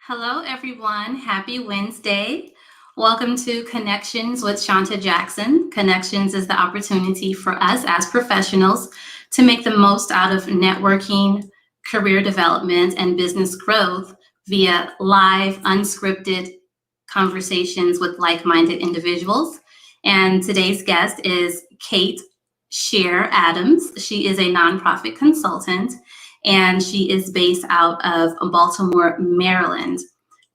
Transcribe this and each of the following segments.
Hello, everyone. Happy Wednesday. Welcome to Connections with Shawnta Jackson. Connections is the opportunity for us as professionals to make the most out of networking, career development, and business growth via live, unscripted conversations with like-minded individuals. And today's guest is Kate Scherr-Adams. She is a nonprofit consultant and she is based out of Baltimore, Maryland.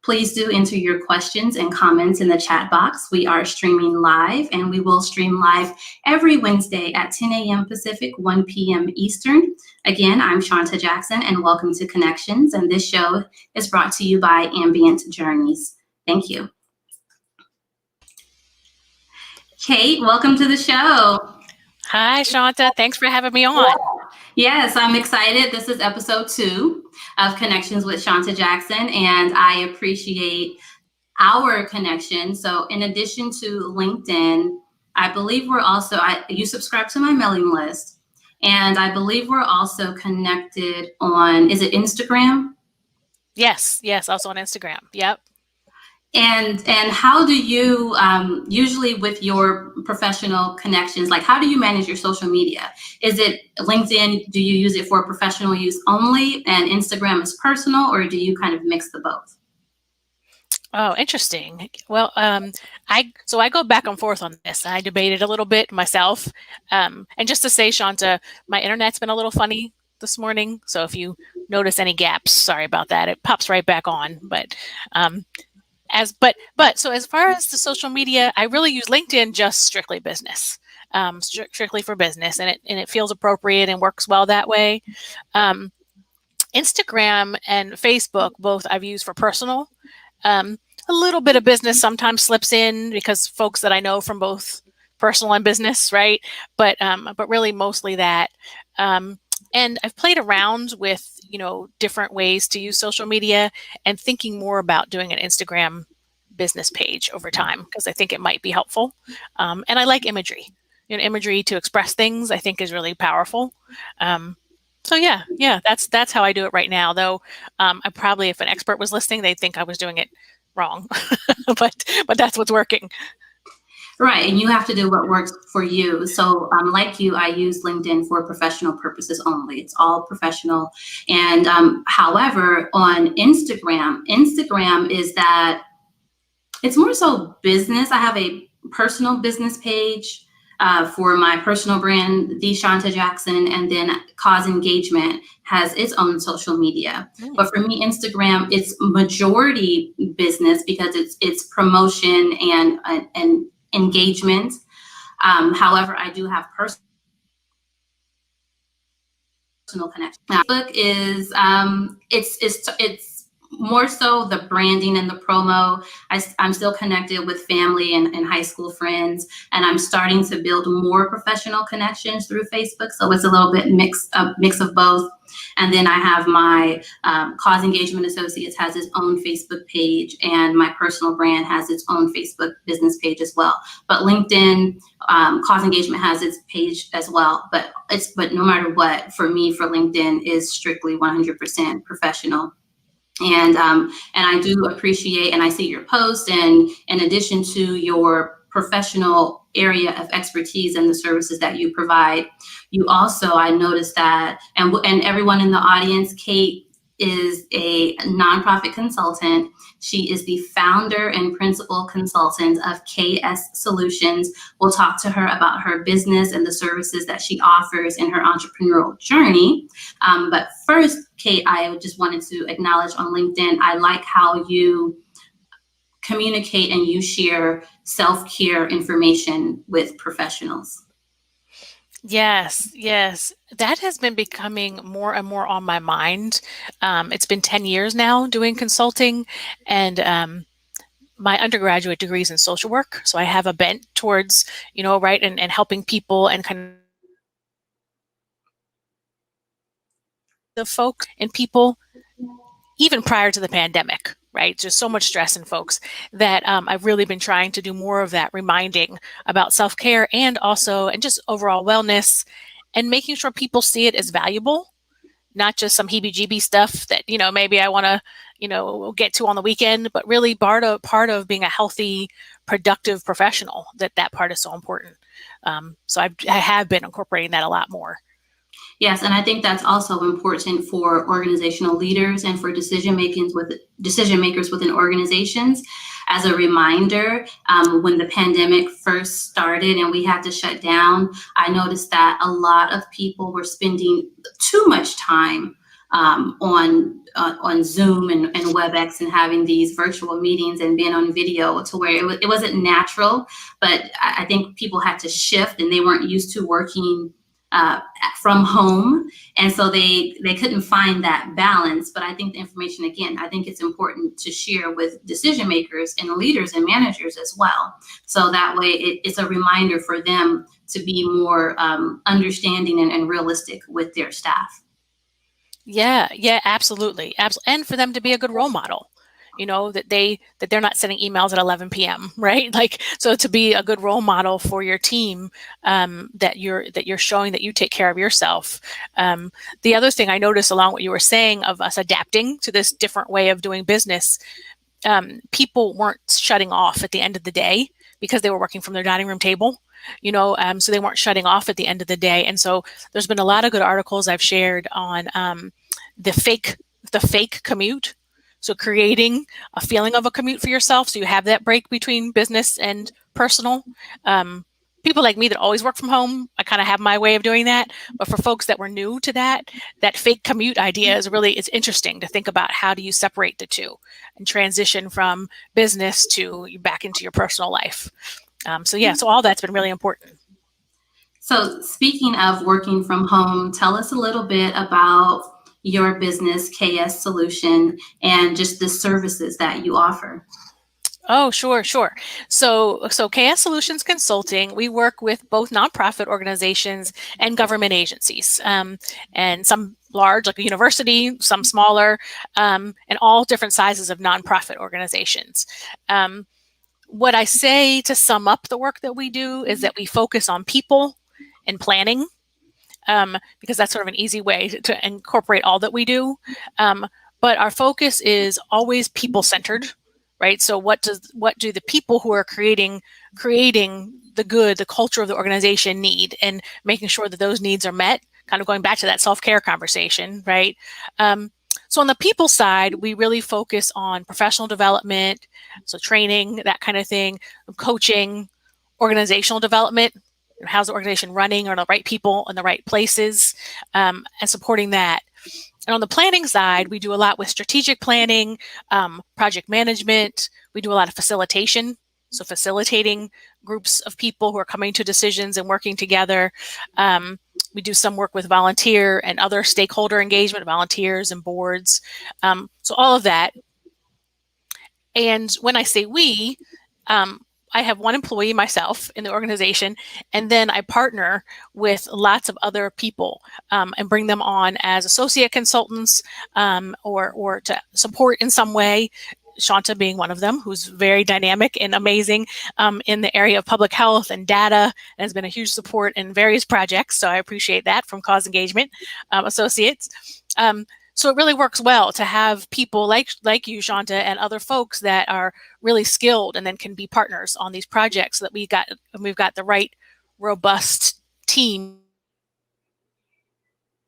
Please do enter your questions and comments in the chat box. We are streaming live, and we will stream live every Wednesday at 10 a.m. Pacific, 1 p.m. Eastern. Again, I'm Shawnta Jackson, and welcome to Connections, and this show is brought to you by Ambient Journeys. Thank you. Kate, welcome to the show. Hi, Shawnta. Thanks for having me on. Yes, I'm excited. This is episode 2 of Connections with Shawnta Jackson, and I appreciate our connection. So in addition to LinkedIn, I believe we're also, you subscribe to my mailing list, and I believe we're also connected on, is it Instagram? Yes, also on Instagram. Yep. And how do you usually with your professional connections, like how do you manage your social media? Is it LinkedIn? Do you use it for professional use only and Instagram is personal, or do you kind of mix the both? Oh, interesting. Well, I go back and forth on this. I debated a little bit myself. And just to say, Shawnta, my internet's been a little funny this morning. So if you notice any gaps, sorry about that. It pops right back on. But so as far as the social media, I really use LinkedIn just strictly business, strictly for business, and it feels appropriate and works well that way. Instagram and Facebook, both I've used for personal. A little bit of business sometimes slips in because folks that I know from both personal and business, right? But really mostly that. And I've played around with, different ways to use social media and thinking more about doing an Instagram business page over time because I think it might be helpful. And I like imagery. Imagery to express things I think is really powerful. So yeah, that's how I do it right now. Though I probably, if an expert was listening, they'd think I was doing it wrong. but that's what's working. Right, and you have to do what works for you. So like you, I use LinkedIn for professional purposes only. It's all professional. And however, on Instagram is that it's more so business. I have a personal business page for my personal brand, the Shawnta Jackson, and then Cause Engagement has its own social media. But for me, Instagram, it's majority business because it's promotion and engagement. However, I do have personal connection. Facebook is it's more so the branding and the promo. I'm still connected with family and high school friends, and I'm starting to build more professional connections through Facebook. So it's a little bit mix of both. And then I have my Cause Engagement Associates has its own Facebook page, and my personal brand has its own Facebook business page as well. But LinkedIn, Cause Engagement has its page as well. But no matter what, for me, for LinkedIn is strictly 100% professional. And I do appreciate, and I see your post, and in addition to your professional area of expertise and the services that you provide, you also, I noticed that, and everyone in the audience, Kate is a nonprofit consultant. She is the founder and principal consultant of KS Solutions. We'll talk to her about her business and the services that she offers in her entrepreneurial journey. But first, Kate, I just wanted to acknowledge on LinkedIn, I like how you communicate and you share self-care information with professionals. Yes. That has been becoming more and more on my mind. It's been 10 years now doing consulting, and my undergraduate degree is in social work. So I have a bent towards, right, and helping people and kind of folks and people, even prior to the pandemic. Right? Just so much stress in folks that I've really been trying to do more of that, reminding about self-care and just overall wellness, and making sure people see it as valuable not just some heebie-jeebie stuff that, maybe I want to, get to on the weekend, but really part of being a healthy, productive professional, that part is so important. So I have been incorporating that a lot more. Yes, and I think that's also important for organizational leaders and for decision makers within organizations. As a reminder, when the pandemic first started and we had to shut down, I noticed that a lot of people were spending too much time on Zoom and WebEx and having these virtual meetings and being on video, to where it wasn't natural. But I think people had to shift, and they weren't used to working from home, and so they couldn't find that balance. But I think the information, again, I think it's important to share with decision makers and leaders and managers as well, so that way it's a reminder for them to be more understanding and realistic with their staff. Yeah, absolutely. And for them to be a good role model, that they're not sending emails at 11 p.m., right? Like, so to be a good role model for your team, that you're showing that you take care of yourself. The other thing I noticed along what you were saying of us adapting to this different way of doing business, people weren't shutting off at the end of the day because they were working from their dining room table. So they weren't shutting off at the end of the day. And so there's been a lot of good articles I've shared on the fake commute. So creating a feeling of a commute for yourself, so you have that break between business and personal. People like me that always work from home, I kind of have my way of doing that. But for folks that were new to that fake commute idea it's interesting to think about, how do you separate the two and transition from business to back into your personal life. So all that's been really important. So speaking of working from home, tell us a little bit about your business, KS Solution, and just the services that you offer. Oh, sure. So KS Solutions Consulting, we work with both nonprofit organizations and government agencies, and some large, like a university, some smaller, and all different sizes of nonprofit organizations. What I say to sum up the work that we do is that we focus on people and planning, because that's sort of an easy way to incorporate all that we do. But our focus is always people-centered, right? So what do the people who are creating the culture of the organization need, and making sure that those needs are met, kind of going back to that self-care conversation, right? So on the people side, we really focus on professional development, so training, that kind of thing, coaching, organizational development. How's the organization running? Are the right people in the right places? And supporting that. And on the planning side, we do a lot with strategic planning, project management. We do a lot of facilitation, so facilitating groups of people who are coming to decisions and working together. We do some work with volunteer and other stakeholder engagement, volunteers and boards. So all of that. And when I say we, I have one employee myself in the organization, and then I partner with lots of other people and bring them on as associate consultants, or to support in some way. Shawnta being one of them, who's very dynamic and amazing in the area of public health and data, and has been a huge support in various projects. So I appreciate that from Cause Engagement Associates. So it really works well to have people like you, Shawnta, and other folks that are really skilled and then can be partners on these projects, so that we've got the right robust team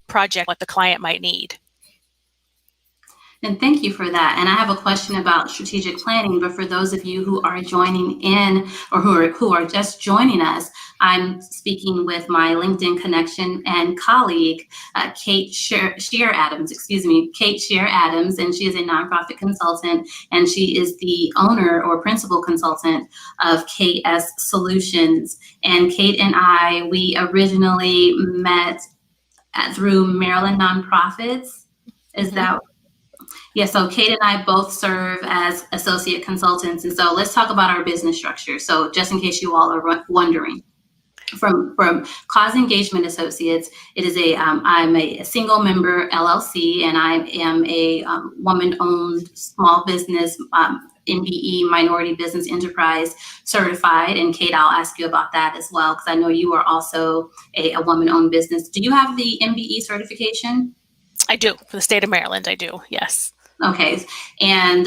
project what the client might need. And thank you for that. And I have a question about strategic planning, but for those of you who are joining in, or who are just joining us, I'm speaking with my LinkedIn connection and colleague, Kate Scherr-Adams, Kate Scherr-Adams, and she is a nonprofit consultant, and she is the owner or principal consultant of KS Solutions. And Kate and I, we originally met through Maryland Nonprofits. Is that? Yeah, so Kate and I both serve as associate consultants. And so let's talk about our business structure. So just in case you all are wondering, from Cause Engagement Associates, it is I'm a single member LLC, and I am a woman-owned small business, MBE, Minority Business Enterprise certified. And Kate, I'll ask you about that as well, because I know you are also a woman-owned business. Do you have the MBE certification? I do. For the state of Maryland, I do. Yes. Okay. And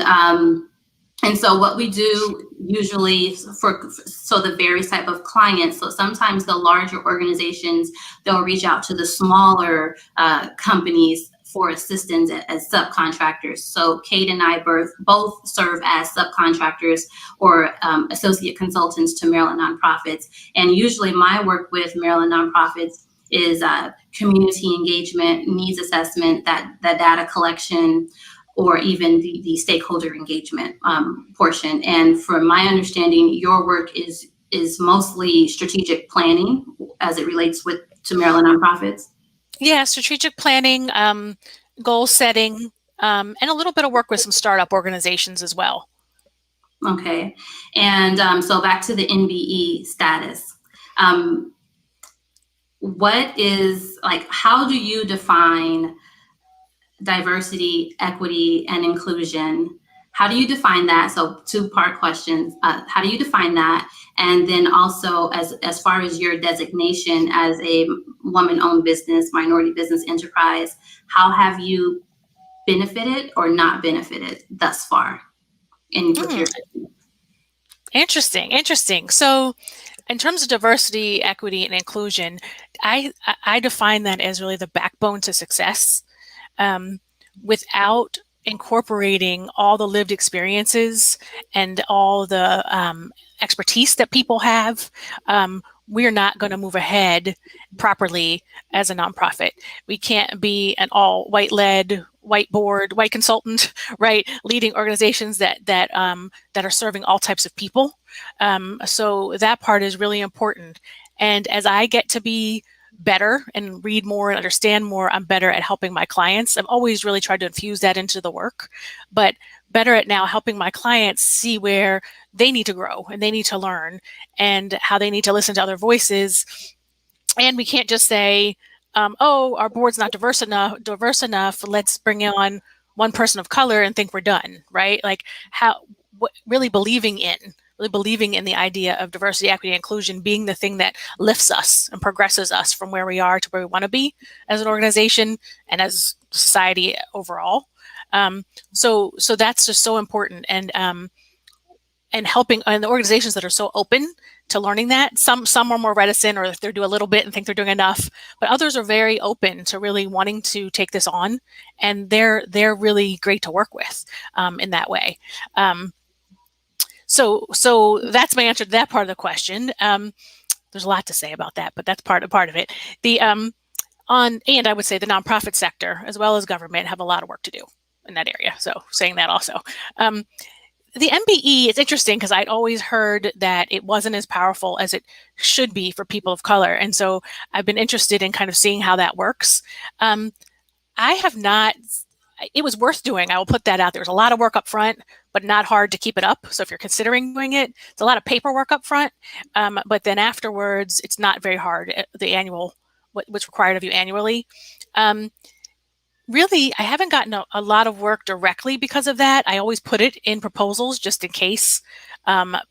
so what we do usually so the various type of clients, so sometimes the larger organizations, they'll reach out to the smaller companies for assistance as subcontractors. So Kate and I both serve as subcontractors or associate consultants to Maryland nonprofits. And usually my work with Maryland nonprofits is community engagement, needs assessment, that data collection, or even the stakeholder engagement portion. And from my understanding, your work is mostly strategic planning as it relates to Maryland nonprofits. Yeah, strategic planning, goal setting, and a little bit of work with some startup organizations as well. Okay, and so back to the NBE status. What is, like, how do you define diversity, equity, and inclusion? How do you define that? So two-part questions. How do you define that? And then also, as far as your designation as a woman-owned business, minority business enterprise, how have you benefited or not benefited thus far with your business? Interesting. So in terms of diversity, equity, and inclusion, I define that as really the backbone to success. Without incorporating all the lived experiences and all the expertise that people have, we're not going to move ahead properly as a nonprofit. We can't be an all white-led, white consultant, right? Leading organizations that are serving all types of people. So that part is really important. And as I get to be better and read more and understand more, I'm better at helping my clients. I've always really tried to infuse that into the work, but better at now helping my clients see where they need to grow and they need to learn and how they need to listen to other voices. And we can't just say, oh, our board's not diverse enough. Let's bring on one person of color and think we're done, right? Like really believing in the idea of diversity, equity, and inclusion being the thing that lifts us and progresses us from where we are to where we want to be as an organization and as society overall. So that's just so important. And helping, and the organizations that are so open to learning that, some are more reticent, or if they do a little bit and think they're doing enough, but others are very open to really wanting to take this on, and they're really great to work with in that way. So that's my answer to that part of the question. There's a lot to say about that, but that's part of it. And I would say the nonprofit sector as well as government have a lot of work to do in that area. So saying that also. The MBE is interesting because I'd always heard that it wasn't as powerful as it should be for people of color. And so I've been interested in kind of seeing how that works. I have not. It was worth doing. I will put that out. There was a lot of work up front, but not hard to keep it up. So if you're considering doing it, it's a lot of paperwork up front. But then afterwards, it's not very hard. The annual, what's required of you annually. Really, I haven't gotten a lot of work directly because of that. I always put it in proposals just in case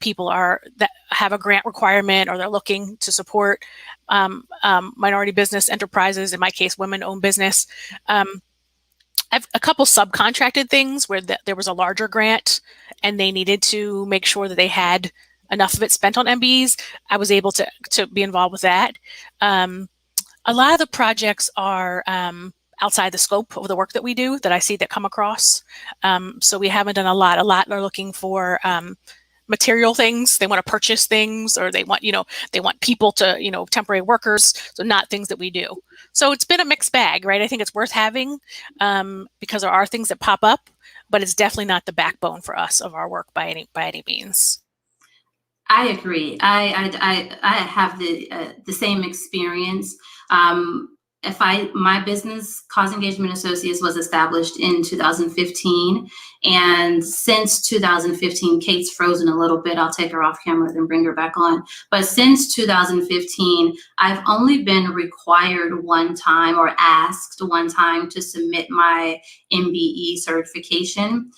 people that have a grant requirement or they're looking to support minority business enterprises. In my case, women-owned business. I've a couple subcontracted things where there was a larger grant and they needed to make sure that they had enough of it spent on MBEs. I was able to be involved with that. A lot of the projects are outside the scope of the work that we do that I see that come across. So we haven't done a lot. A lot are looking for material things. They want to purchase things, or they want people to, temporary workers. So not things that we do. So it's been a mixed bag, right? I think it's worth having because there are things that pop up, but it's definitely not the backbone for us of our work by any means. I agree. I have the same experience. My business, Cause Engagement Associates, was established in 2015. And since 2015, Kate's frozen a little bit. I'll take her off camera and bring her back on. But since 2015, I've only been required one time or asked one time to submit my MBE certification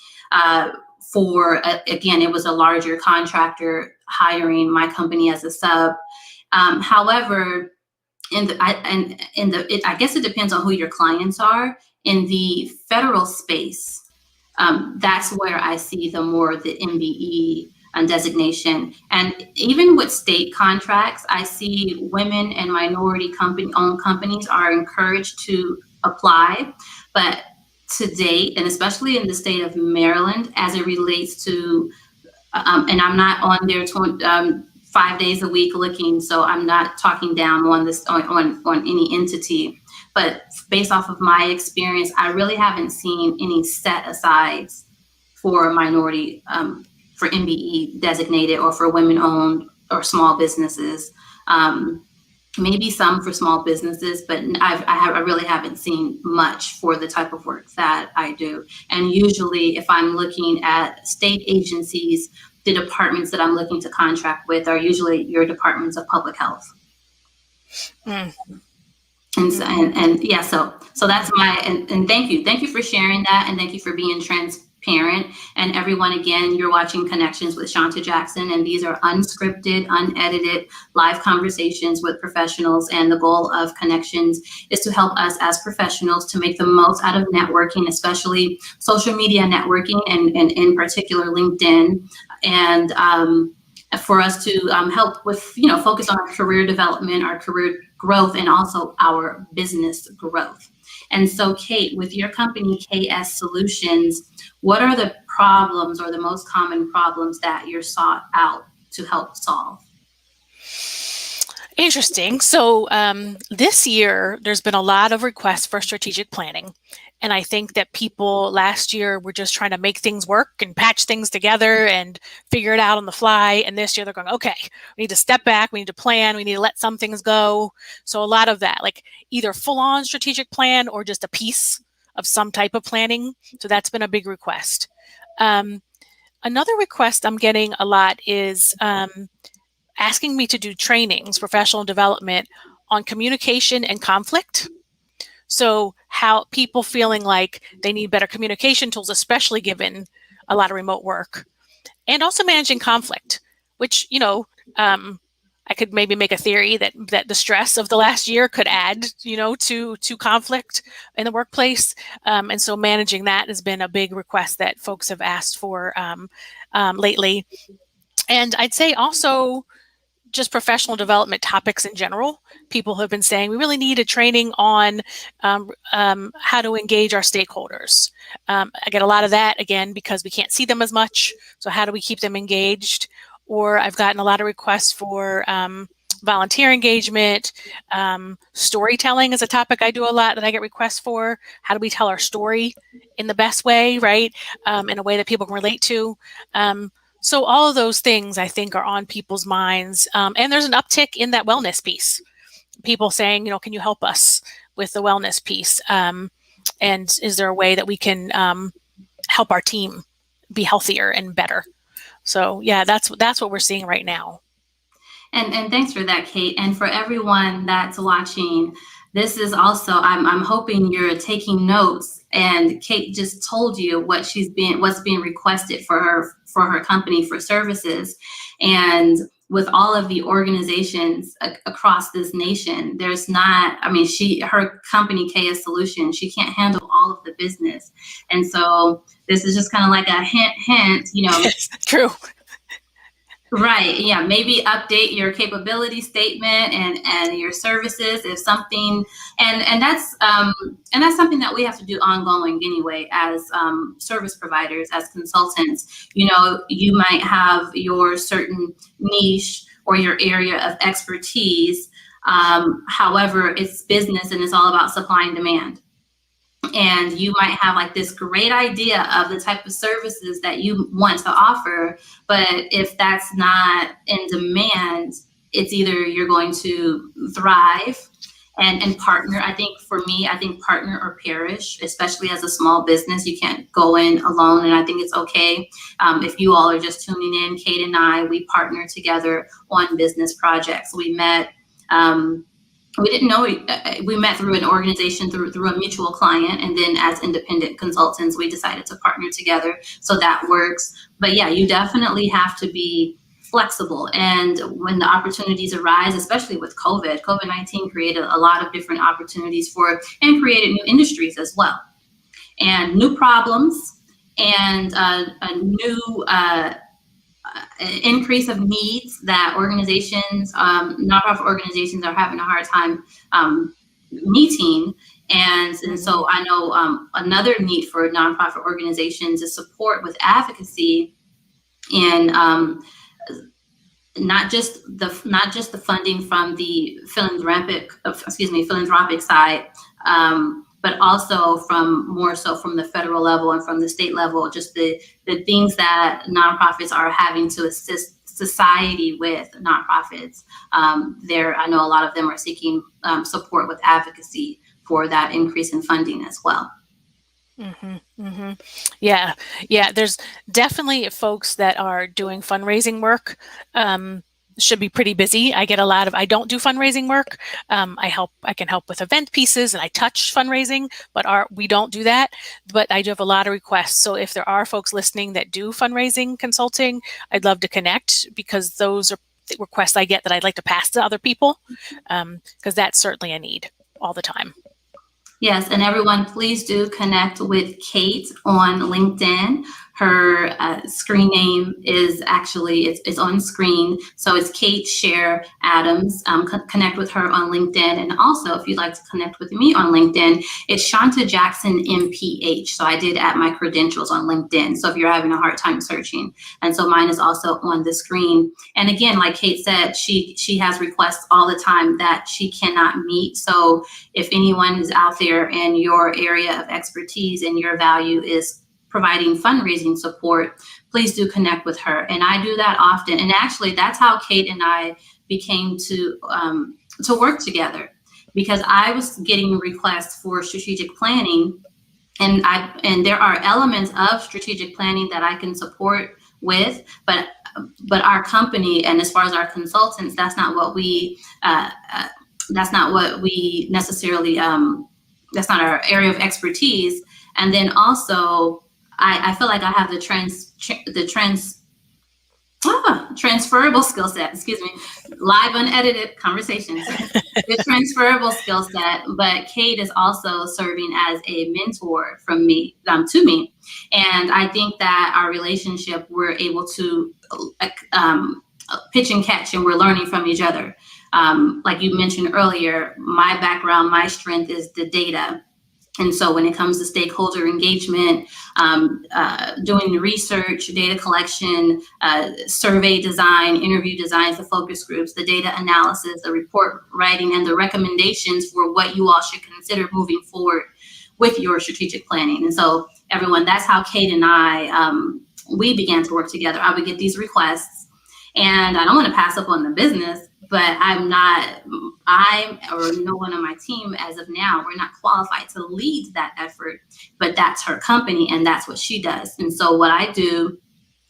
again, it was a larger contractor hiring my company as a sub. However, I guess it depends on who your clients are. in the federal space, that's where I see the MBE designation. And even with state contracts, I see women and minority owned companies are encouraged to apply. But to date, and especially in the state of Maryland, as it relates to, and I'm not on there 5 days a week looking, so I'm not talking down on this on any entity. But based off of my experience, I really haven't seen any set asides for minority, for MBE designated or for women owned or small businesses. Maybe some for small businesses, but I really haven't seen much for the type of work that I do. And usually if I'm looking at state agencies, the departments that I'm looking to contract with are usually your departments of public health. Mm. And yeah, so that's and thank you for sharing that, and thank you for being transparent. And everyone, again, you're watching Connections with Shawnta Jackson, and these are unscripted, unedited, live conversations with professionals. And the goal of Connections is to help us as professionals to make the most out of networking, especially social media networking, and in particular LinkedIn, and for us to help with, focus on our career development, our career growth, and also our business growth. And so, Kate, with your company, KS Solutions, what are the problems or the most common problems that you're sought out to help solve? Interesting. So this year, there's been a lot of requests for strategic planning. And I think that people last year were just trying to make things work and patch things together and figure it out on the fly. And this year they're going, okay, we need to step back. We need to plan. We need to let some things go. So a lot of that, like either full on strategic plan or just a piece of some type of planning. So that's been a big request. Another request I'm getting a lot is asking me to do trainings, professional development on communication and conflict. So how people feeling like they need better communication tools, especially given a lot of remote work, and also managing conflict, which, I could maybe make a theory that the stress of the last year could add, to conflict in the workplace. And so managing that has been a big request that folks have asked for lately. And I'd say also just professional development topics in general. People have been saying we really need a training on how to engage our stakeholders. I get a lot of that, again, because we can't see them as much. So how do we keep them engaged? Or I've gotten a lot of requests for volunteer engagement. Storytelling is a topic I do a lot that I get requests for. How do we tell our story in the best way, right? In a way that people can relate to. So all of those things, I think, are on people's minds. And there's an uptick in that wellness piece. People saying, can you help us with the wellness piece? And is there a way that we can help our team be healthier and better? So, yeah, that's what we're seeing right now. And thanks for that, Kate. And for everyone that's watching, this is also, I'm hoping you're taking notes. And Kate just told you what's being requested for her company for services. And with all of the organizations across this nation, there's not, her company, KS Solutions, she can't handle all of the business. And so this is just kind of like a hint, True. Right. Yeah. Maybe update your capability statement and your services if something, and that's something that we have to do ongoing anyway, as service providers, as consultants. You might have your certain niche or your area of expertise. However, it's business and it's all about supply and demand. And you might have like this great idea of the type of services that you want to offer, but if that's not in demand, it's either you're going to thrive and partner. I think for me, partner or perish, especially as a small business. You can't go in alone, and I think it's okay if you all are just tuning in. Kate and I, we partner together on business projects. We met. We didn't know we met through an organization, through a mutual client, and then as independent consultants, we decided to partner together. So that works. But yeah, you definitely have to be flexible. And when the opportunities arise, especially with COVID-19 created a lot of different opportunities and created new industries as well. and new problems and a new increase of needs that organizations, nonprofit organizations, are having a hard time meeting. And so I know another need for nonprofit organizations is support with advocacy and not just the funding from the philanthropic side, but also more so from the federal level and from the state level, just the things that nonprofits are having to assist society with nonprofits. I know a lot of them are seeking support with advocacy for that increase in funding as well. Yeah. There's definitely folks that are doing fundraising work. Should be pretty busy. I don't do fundraising work. I can help with event pieces and I touch fundraising, but we don't do that. But I do have a lot of requests. So if there are folks listening that do fundraising consulting, I'd love to connect, because those are the requests I get that I'd like to pass to other people, because that's certainly a need all the time. Yes, and everyone, please do connect with Kate on LinkedIn. Her screen name is actually, it's on screen. So it's Kate Scherr-Adams. Connect with her on LinkedIn. And also, if you'd like to connect with me on LinkedIn, it's Shawnta Jackson, MPH. So I did add my credentials on LinkedIn. So if you're having a hard time searching. And so mine is also on the screen. And again, like Kate said, she has requests all the time that she cannot meet. So if anyone is out there in your area of expertise and your value is providing fundraising support, please do connect with her. And I do that often. And actually, that's how Kate and I became to work together, because I was getting requests for strategic planning, and there are elements of strategic planning that I can support with, but our company, and as far as our consultants, that's not what we necessarily, that's not our area of expertise. And then also, I feel like I have the transferable skill set, live unedited conversations, the transferable skill set, but Kate is also serving as a mentor to me. And I think that our relationship, we're able to pitch and catch, and we're learning from each other. Like you mentioned earlier, my background, my strength is the data. And so when it comes to stakeholder engagement, doing research, data collection, survey design, interview designs, the focus groups, the data analysis, the report writing, and the recommendations for what you all should consider moving forward with your strategic planning. And so everyone, that's how Kate and I, we began to work together. I would get these requests, and I don't want to pass up on the business, but I or no one on my team as of now, we're not qualified to lead that effort, but that's her company and that's what she does. And so what I do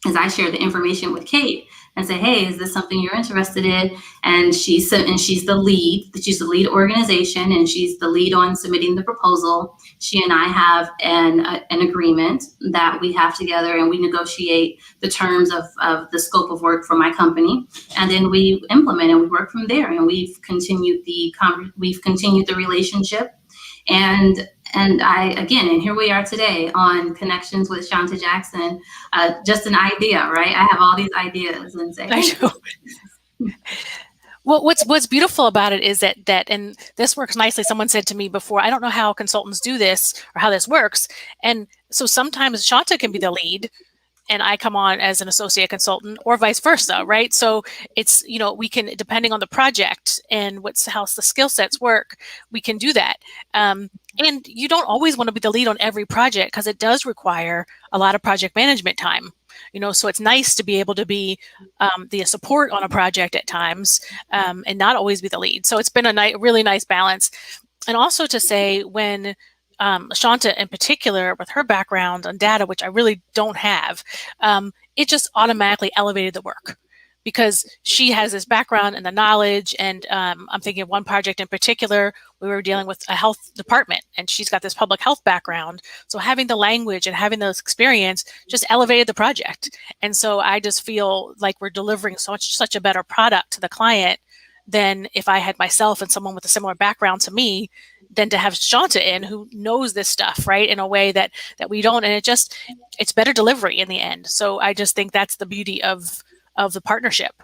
is I share the information with Kate and say, hey, is this something you're interested in? And she's the lead organization, and she's the lead on submitting the proposal. She and I have an agreement that we have together, and we negotiate the terms of the scope of work for my company, and then we implement and we work from there. And we've continued the relationship, and here we are today on Connections with Shawnta Jackson. Just an idea, right? I have all these ideas and say, hey. Well, what's beautiful about it is that, and this works nicely. Someone said to me before, I don't know how consultants do this or how this works. And so sometimes Shawnta can be the lead and I come on as an associate consultant, or vice versa, right? So it's, we can, depending on the project and how the skill sets work, we can do that. And you don't always want to be the lead on every project, because it does require a lot of project management time. So it's nice to be able to be the support on a project at times, and not always be the lead. So it's been a really nice balance. And also to say, when Shawnta in particular, with her background on data, which I really don't have, it just automatically elevated the work, because she has this background and the knowledge. And I'm thinking of one project in particular, we were dealing with a health department, and she's got this public health background. So having the language and having those experience just elevated the project. And so I just feel like we're delivering such a better product to the client than if I had myself and someone with a similar background to me than to have Shawnta in, who knows this stuff, right, in a way that we don't. And it's better delivery in the end. So I just think that's the beauty of the partnership.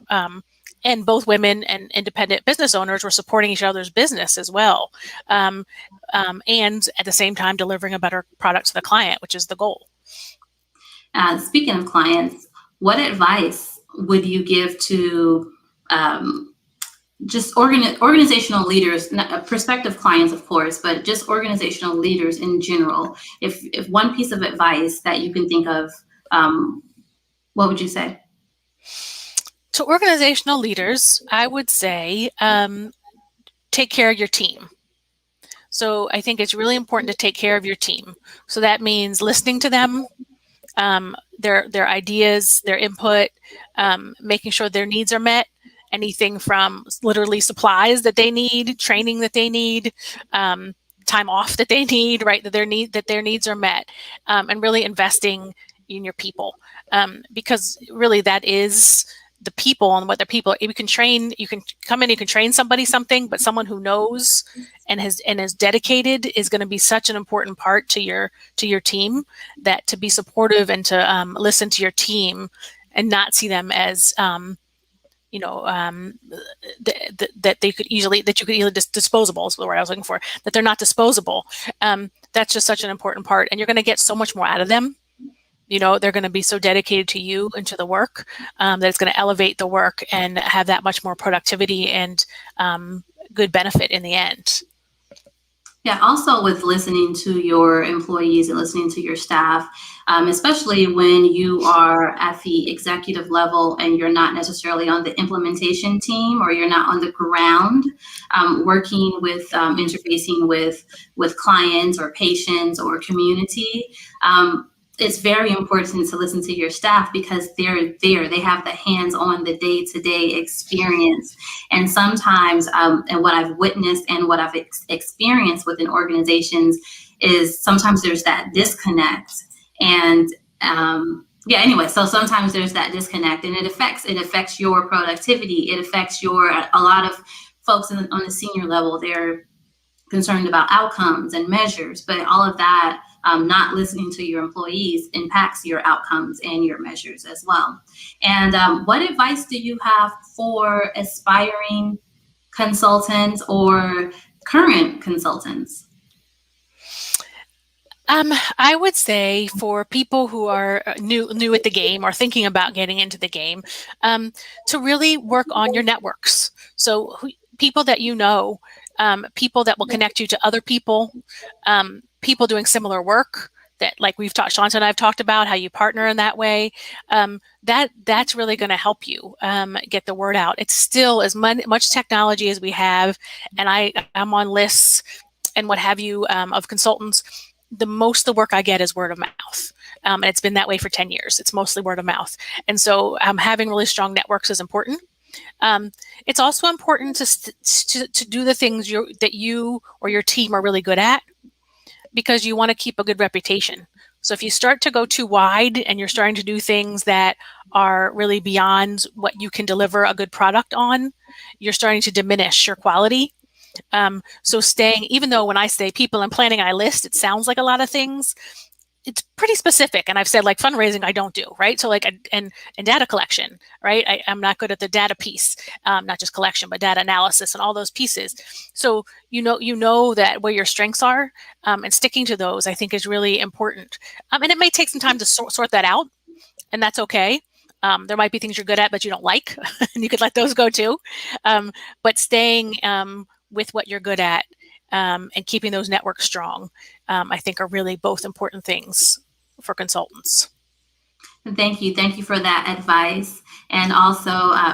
And both women and independent business owners were supporting each other's business as well. And at the same time, delivering a better product to the client, which is the goal. Speaking of clients, what advice would you give to just organizational leaders, prospective clients, of course, but just organizational leaders in general? If one piece of advice that you can think of, what would you say? To organizational leaders, I would say take care of your team. So I think it's really important to take care of your team. So that means listening to them, their ideas, their input, making sure their needs are met. Anything from literally supplies that they need, training that they need, time off that they need, right? That their needs are met, and really investing in your people, because really that is the people and what their people. You can come in, you can train somebody something, but someone who knows and is dedicated is going to be such an important part to your team. That to be supportive and to listen to your team and not see them as that you could easily disposable is the word I was looking for, that they're not disposable. That's just such an important part, and you're going to get so much more out of them. They're going to be so dedicated to you and to the work that it's going to elevate the work and have that much more productivity and good benefit in the end. Yeah, also with listening to your employees and listening to your staff, especially when you are at the executive level and you're not necessarily on the implementation team, or you're not on the ground working with interfacing with clients or patients or community. It's very important to listen to your staff, because they're there. They have the hands-on, the day-to-day experience. And sometimes, and what I've witnessed and what I've experienced within organizations is sometimes there's that disconnect. And so sometimes there's that disconnect, and it affects your productivity. It affects a lot of folks on the senior level. They're concerned about outcomes and measures, but all of that, not listening to your employees, impacts your outcomes and your measures as well. And what advice do you have for aspiring consultants or current consultants? I would say for people who are new at the game or thinking about getting into the game, to really work on your networks. So people that people that will connect you to other people, people doing similar work that, like Shawnta and I've talked about, how you partner in that way. That's really going to help you get the word out. It's still as much technology as we have, and I'm on lists and what have you of consultants. The work I get is word of mouth. And it's been that way for 10 years. It's mostly word of mouth. And so having really strong networks is important. It's also important to do the things that you or your team are really good at, because you want to keep a good reputation. So if you start to go too wide and you're starting to do things that are really beyond what you can deliver a good product on, you're starting to diminish your quality. So even though when I say people and planning, I list, it sounds like a lot of things. It's pretty specific. And I've said, like, fundraising, I don't do, right? So and data collection, right? I'm not good at the data piece, not just collection, but data analysis and all those pieces. So, you know that where your strengths are, and sticking to those, I think, is really important. And it may take some time to sort that out, and that's okay. There might be things you're good at, but you don't like, and you could let those go too. But staying with what you're good at, and keeping those networks strong, I think are really both important things for consultants. Thank you for that advice. And also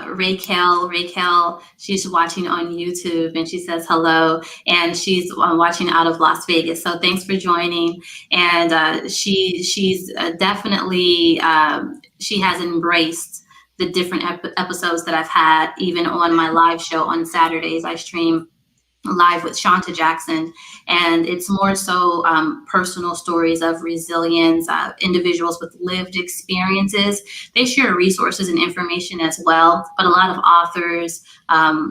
Raquel, she's watching on YouTube, and she says hello, and she's watching out of Las Vegas. So thanks for joining. And she's definitely, she has embraced the different episodes that I've had, even on my live show on Saturdays. I stream live with Shawnta Jackson, and it's more so personal stories of resilience, individuals with lived experiences. They share resources and information as well, but a lot of authors,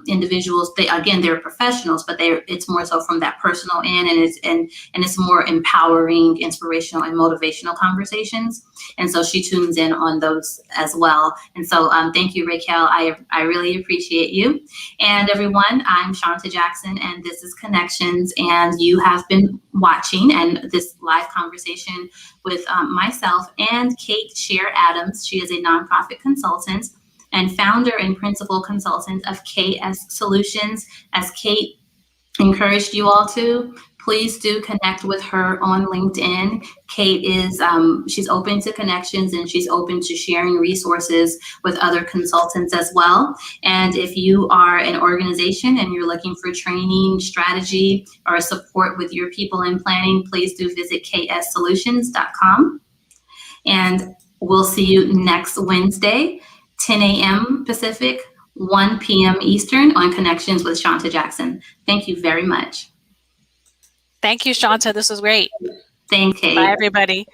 individuals, they're professionals, but it's more so from that personal end, and it's more empowering, inspirational, and motivational conversations. And so she tunes in on those as well. And so thank you, Raquel. I really appreciate you. And everyone, I'm Shawnta Jackson, and this is Connections, and you have been watching and this live conversation with myself and Kate Scherr-Adams. She is a nonprofit consultant and founder and principal consultant of KS Solutions. As Kate encouraged you all to, please do connect with her on LinkedIn. Kate is, she's open to connections, and she's open to sharing resources with other consultants as well. And if you are an organization and you're looking for training, strategy, or support with your people in planning, please do visit kssolutions.com. And we'll see you next Wednesday, 10 a.m. Pacific, 1 p.m. Eastern on Connections with Shawnta Jackson. Thank you very much. Thank you, Shawnta. This was great. Thank you. Bye, everybody.